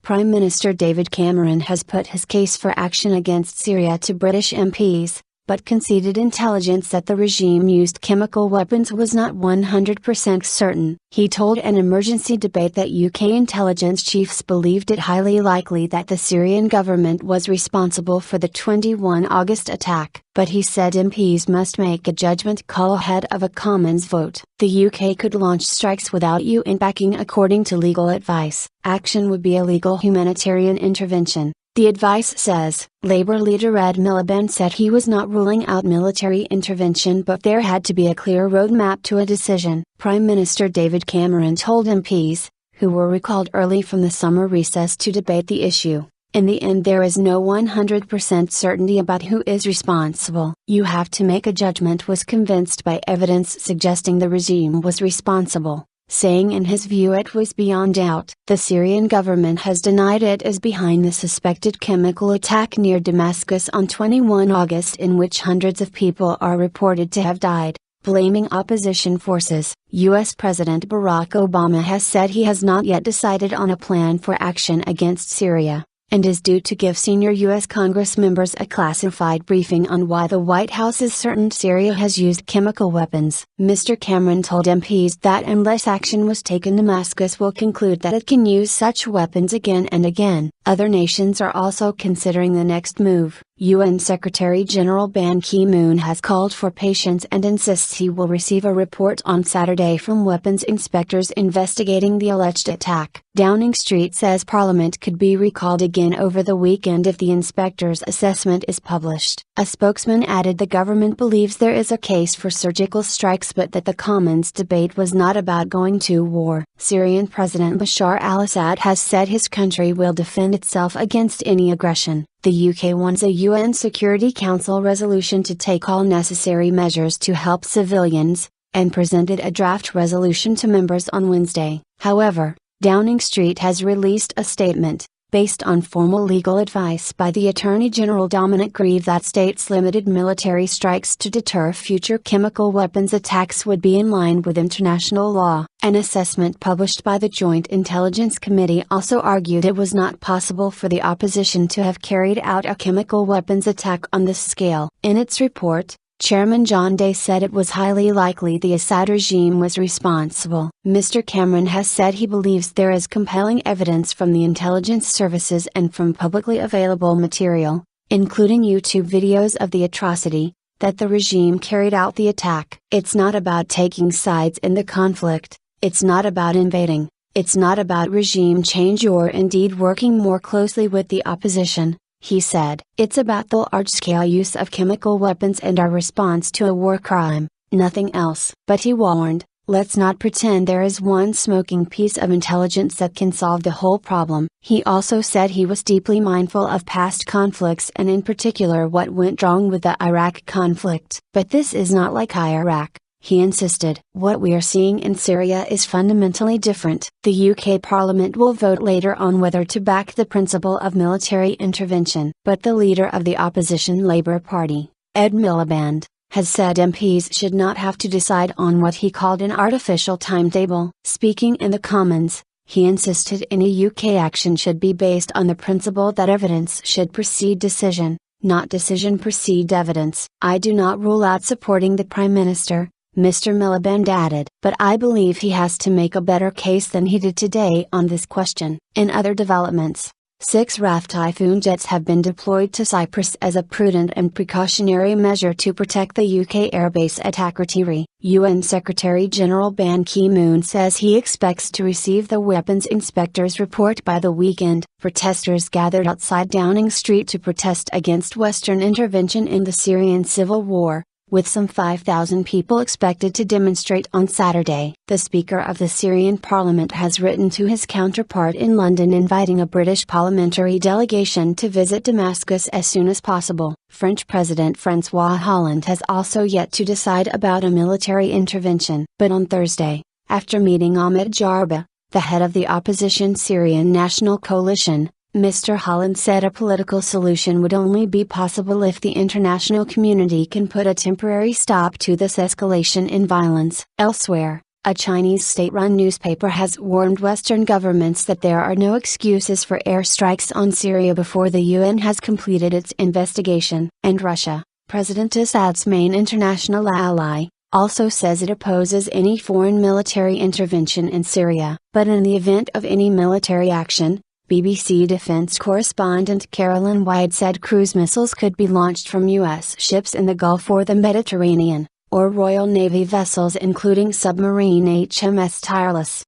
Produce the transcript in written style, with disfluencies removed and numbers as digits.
Prime Minister David Cameron has put his case for action against Syria to British MPs, but conceded intelligence that the regime used chemical weapons was not 100% certain. He told an emergency debate that UK intelligence chiefs believed it highly likely that the Syrian government was responsible for the 21 August attack, but he said MPs must make a judgment call ahead of a Commons vote. The UK could launch strikes without UN backing according to legal advice. Action would be a legal humanitarian intervention, the advice says. Labour leader Ed Miliband said he was not ruling out military intervention, but there had to be a clear roadmap to a decision. Prime Minister David Cameron told MPs, who were recalled early from the summer recess to debate the issue, "In the end there is no 100% certainty about who is responsible. You have to make a judgment." Was convinced by evidence suggesting the regime was responsible, saying in his view it was beyond doubt. The Syrian government has denied it is behind the suspected chemical attack near Damascus on 21 August in which hundreds of people are reported to have died, blaming opposition forces. US President Barack Obama has said he has not yet decided on a plan for action against Syria, and is due to give senior US Congress members a classified briefing on why the White House is certain Syria has used chemical weapons. Mr. Cameron told MPs that unless action was taken, Damascus will conclude that it can use such weapons again and again. Other nations are also considering the next move. UN Secretary General Ban Ki-moon has called for patience and insists he will receive a report on Saturday from weapons inspectors investigating the alleged attack. Downing Street says Parliament could be recalled again over the weekend if the inspector's assessment is published. A spokesman added the government believes there is a case for surgical strikes, but that the Commons debate was not about going to war. Syrian President Bashar al-Assad has said his country will defend itself against any aggression. The UK wants a UN Security Council resolution to take all necessary measures to help civilians, and presented a draft resolution to members on Wednesday. However, Downing Street has released a statement, based on formal legal advice by the Attorney General Dominic Grieve, that states limited military strikes to deter future chemical weapons attacks would be in line with international law. An assessment published by the Joint Intelligence Committee also argued it was not possible for the opposition to have carried out a chemical weapons attack on this scale. In its report, Chairman John Day said it was highly likely the Assad regime was responsible. Mr. Cameron has said he believes there is compelling evidence from the intelligence services and from publicly available material, including YouTube videos of the atrocity, that the regime carried out the attack. It's not about taking sides in the conflict, it's not about invading, it's not about regime change or indeed working more closely with the opposition, he said. It's about the large-scale use of chemical weapons and our response to a war crime, nothing else. But he warned, let's not pretend there is one smoking piece of intelligence that can solve the whole problem. He also said he was deeply mindful of past conflicts and in particular what went wrong with the Iraq conflict. But this is not like Iraq, he insisted. What we are seeing in Syria is fundamentally different. The UK Parliament will vote later on whether to back the principle of military intervention. But the leader of the opposition Labour Party, Ed Miliband, has said MPs should not have to decide on what he called an artificial timetable. Speaking in the Commons, he insisted any UK action should be based on the principle that evidence should precede decision, not decision precede evidence. I do not rule out supporting the Prime Minister, Mr. Miliband added, but I believe he has to make a better case than he did today on this question. In other developments, 6 RAF Typhoon jets have been deployed to Cyprus as a prudent and precautionary measure to protect the UK airbase at Akrotiri. UN Secretary General Ban Ki-moon says he expects to receive the weapons inspector's report by the weekend. Protesters gathered outside Downing Street to protest against Western intervention in the Syrian civil war, with some 5,000 people expected to demonstrate on Saturday. The Speaker of the Syrian Parliament has written to his counterpart in London inviting a British parliamentary delegation to visit Damascus as soon as possible. French President François Hollande has also yet to decide about a military intervention. But on Thursday, after meeting Ahmed Jarba, the head of the opposition Syrian National Coalition, Mr. Hollande said a political solution would only be possible if the international community can put a temporary stop to this escalation in violence. Elsewhere, A Chinese state-run newspaper has warned Western governments that there are no excuses for airstrikes on Syria before the UN has completed its investigation. And Russia, President Assad's main international ally, also says it opposes any foreign military intervention in Syria. But in the event of any military action, BBC defense correspondent Carolyn White said cruise missiles could be launched from U.S. ships in the Gulf or the Mediterranean, or Royal Navy vessels including submarine HMS Tireless.